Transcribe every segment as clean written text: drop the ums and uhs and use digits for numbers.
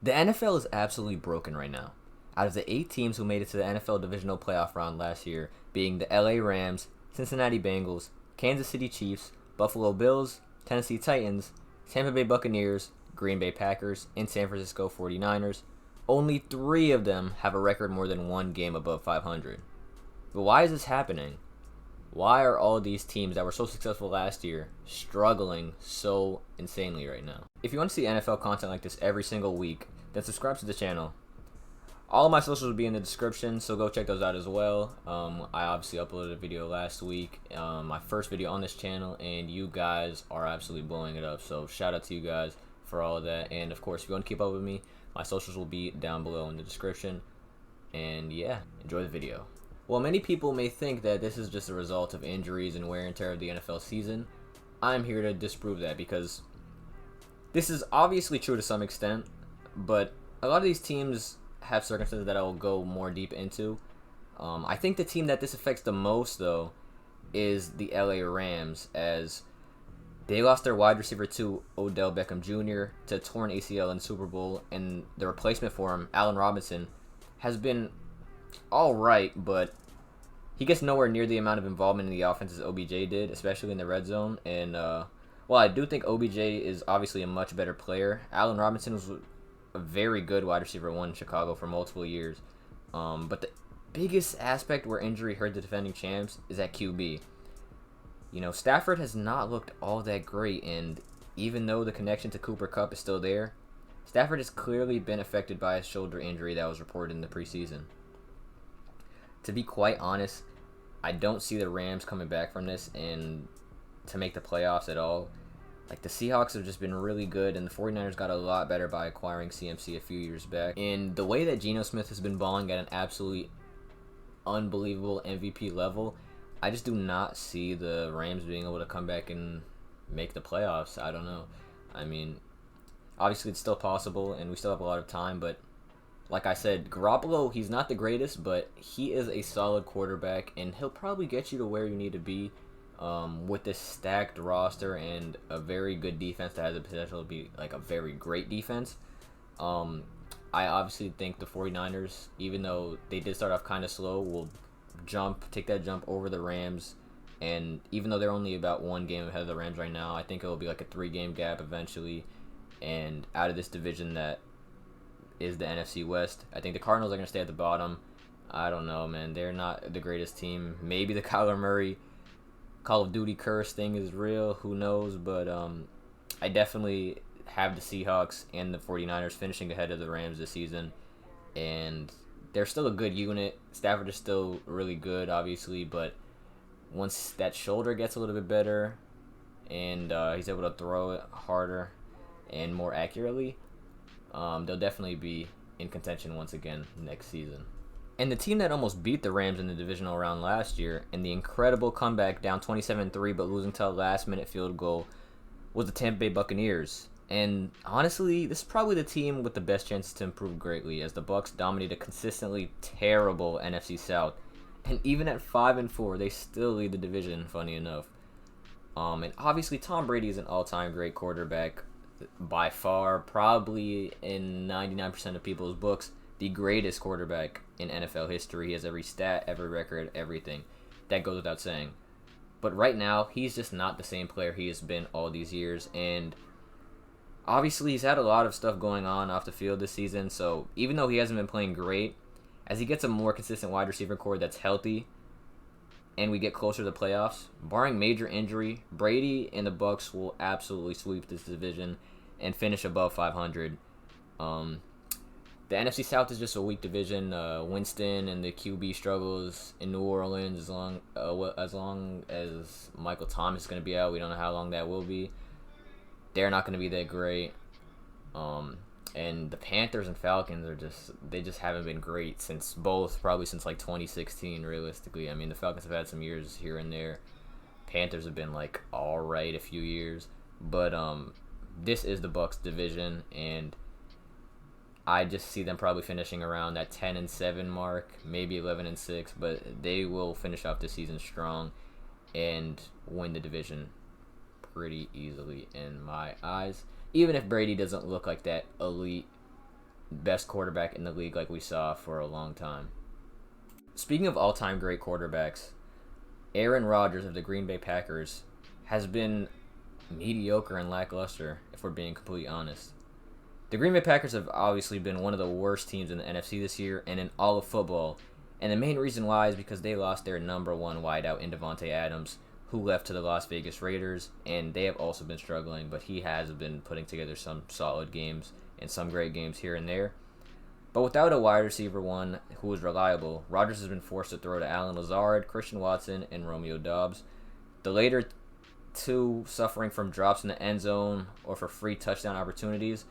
The NFL is absolutely broken right now. Out of the 8 teams who made it to the NFL divisional playoff round last year, being the LA Rams, Cincinnati Bengals, Kansas City Chiefs, Buffalo Bills, Tennessee Titans, Tampa Bay Buccaneers, Green Bay Packers, and San Francisco 49ers, only 3 of them have a record more than one game above 500. But why is this happening? Why are all these teams that were so successful last year struggling so insanely right now? If you want to see NFL content like this every single week, then subscribe to the channel. All of my socials will be in the description, so go check those out as well. I obviously uploaded a video last week, my first video on this channel, and you guys are absolutely blowing it up. So shout out to you guys for all of that. And of course, if you want to keep up with me, my socials will be down below in the description. And yeah, enjoy the video. While many people may think that this is just a result of injuries and wear and tear of the NFL season, I'm here to disprove that, because this is obviously true to some extent, but a lot of these teams have circumstances that I will go more deep into. I think the team that this affects the most, though, is the LA Rams, as they lost their wide receiver to Odell Beckham Jr. to torn ACL in the Super Bowl, and the replacement for him, Allen Robinson, has been all right, but he gets nowhere near the amount of involvement in the offense as OBJ did, especially in the red zone. And while I do think OBJ is obviously a much better player, Allen Robinson was a very good wide receiver one in Chicago for multiple years. But the biggest aspect where injury hurt the defending champs is at QB. You know, Stafford has not looked all that great, and even though the connection to Cooper Kupp is still there, Stafford has clearly been affected by a shoulder injury that was reported in the preseason. To be quite honest, I don't see the Rams coming back from this and to make the playoffs at all. Like, the Seahawks have just been really good, and the 49ers got a lot better by acquiring CMC a few years back. And the way that Geno Smith has been balling at an absolutely unbelievable MVP level, I just do not see the Rams being able to come back and make the playoffs. I don't know. I mean, obviously it's still possible, and we still have a lot of time, but like I said, Garoppolo, he's not the greatest, but he is a solid quarterback, and he'll probably get you to where you need to be with this stacked roster and a very good defense that has the potential to be like a very great defense. I obviously think the 49ers, even though they did start off kind of slow, will take that jump over the Rams. And even though they're only about one game ahead of the Rams right now, I think it will be like a 3-game gap eventually. And out of this division that is the NFC West, I think the Cardinals are going to stay at the bottom. I don't know, man. They're not the greatest team. Maybe the Kyler Murray Call of Duty curse thing is real. Who knows? But I definitely have the Seahawks and the 49ers finishing ahead of the Rams this season. And they're still a good unit. Stafford is still really good, obviously. But once that shoulder gets a little bit better and he's able to throw it harder and more accurately, they'll definitely be in contention once again next season. And the team that almost beat the Rams in the divisional round last year in the incredible comeback down 27-3 but losing to a last-minute field goal was the Tampa Bay Buccaneers. And honestly, this is probably the team with the best chances to improve greatly, as the Bucs dominate a consistently terrible NFC South. And even at 5-4, they still lead the division, funny enough. And obviously, Tom Brady is an all-time great quarterback, by far, probably in 99% of people's books, the greatest quarterback in NFL history. He has every stat, every record, everything. That goes without saying. But right now, he's just not the same player he has been all these years. And obviously, he's had a lot of stuff going on off the field this season. So even though he hasn't been playing great, as he gets a more consistent wide receiver core that's healthy, and we get closer to the playoffs, barring major injury, Brady and the Bucs will absolutely sweep this division and finish above 500. The NFC South is just a weak division. Winston and the QB struggles in New Orleans, as long as Michael Thomas is going to be out. We don't know how long that will be. They're not going to be that great. And the Panthers and Falcons they just haven't been great probably since like 2016, realistically. I mean, the Falcons have had some years here and there. Panthers have been like all right a few years, but this is the Bucs division, and I just see them probably finishing around that 10-7 mark, maybe 11-6, but they will finish off the season strong and win the division pretty easily in my eyes. Even if Brady doesn't look like that elite best quarterback in the league like we saw for a long time. Speaking of all-time great quarterbacks, Aaron Rodgers of the Green Bay Packers has been mediocre and lackluster, if we're being completely honest. The Green Bay Packers have obviously been one of the worst teams in the NFC this year and in all of football, and the main reason why is because they lost their number one wideout in Devontae Adams, who left to the Las Vegas Raiders, and they have also been struggling, but he has been putting together some solid games and some great games here and there. But without a wide receiver one who was reliable, Rodgers has been forced to throw to Allen Lazard, Christian Watson, and Romeo Doubs. The later two suffering from drops in the end zone or for free touchdown opportunities.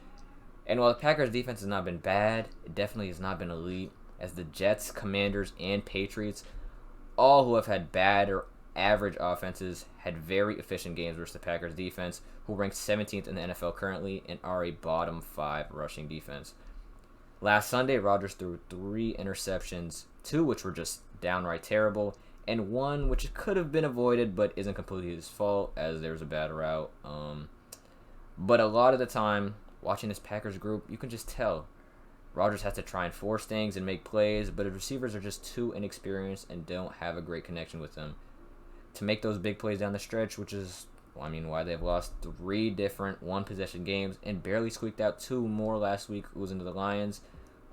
And while the Packers' defense has not been bad, it definitely has not been elite, as the Jets, Commanders, and Patriots, all who have had bad or average offenses, had very efficient games versus the Packers' defense, who ranks 17th in the NFL currently and are a bottom 5 rushing defense. Last Sunday, Rodgers threw 3 interceptions, 2 which were just downright terrible, and 1 which could have been avoided but isn't completely his fault as there was a bad route. But a lot of the time, watching this Packers group, you can just tell Rodgers has to try and force things and make plays, but his receivers are just too inexperienced and don't have a great connection with them to make those big plays down the stretch, which is, why they've lost 3 different one-possession games and barely squeaked out 2 more last week, losing to the Lions,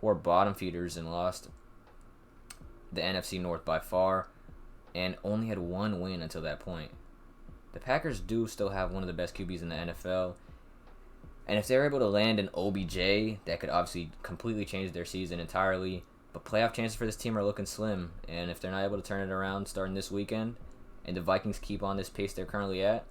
who are bottom feeders and lost the NFC North by far, and only had 1 win until that point. The Packers do still have one of the best QBs in the NFL, and if they're able to land an OBJ, that could obviously completely change their season entirely, but playoff chances for this team are looking slim, and if they're not able to turn it around starting this weekend, and the Vikings keep on this pace they're currently at,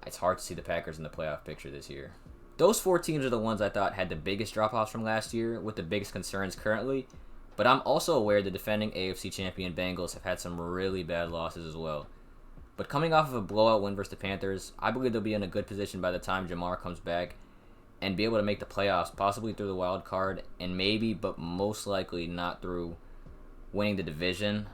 it's hard to see the Packers in the playoff picture this year. Those 4 teams are the ones I thought had the biggest drop-offs from last year, with the biggest concerns currently, but I'm also aware the defending AFC champion Bengals have had some really bad losses as well. But coming off of a blowout win versus the Panthers, I believe they'll be in a good position by the time Jamar comes back and be able to make the playoffs, possibly through the wild card, and maybe, but most likely not through winning the division.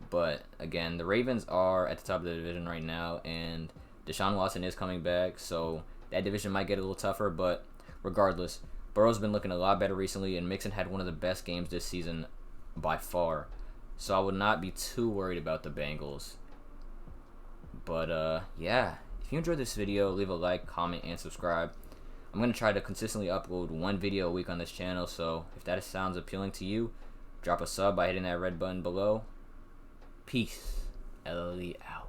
But again, the Ravens are at the top of the division right now, and Deshaun Watson is coming back, so that division might get a little tougher, but regardless, Burrow's been looking a lot better recently, and Mixon had one of the best games this season by far. So I would not be too worried about the Bengals. But yeah, if you enjoyed this video, leave a like, comment, and subscribe. I'm going to try to consistently upload 1 video a week on this channel, so if that sounds appealing to you, drop a sub by hitting that red button below. Peace. LLE out.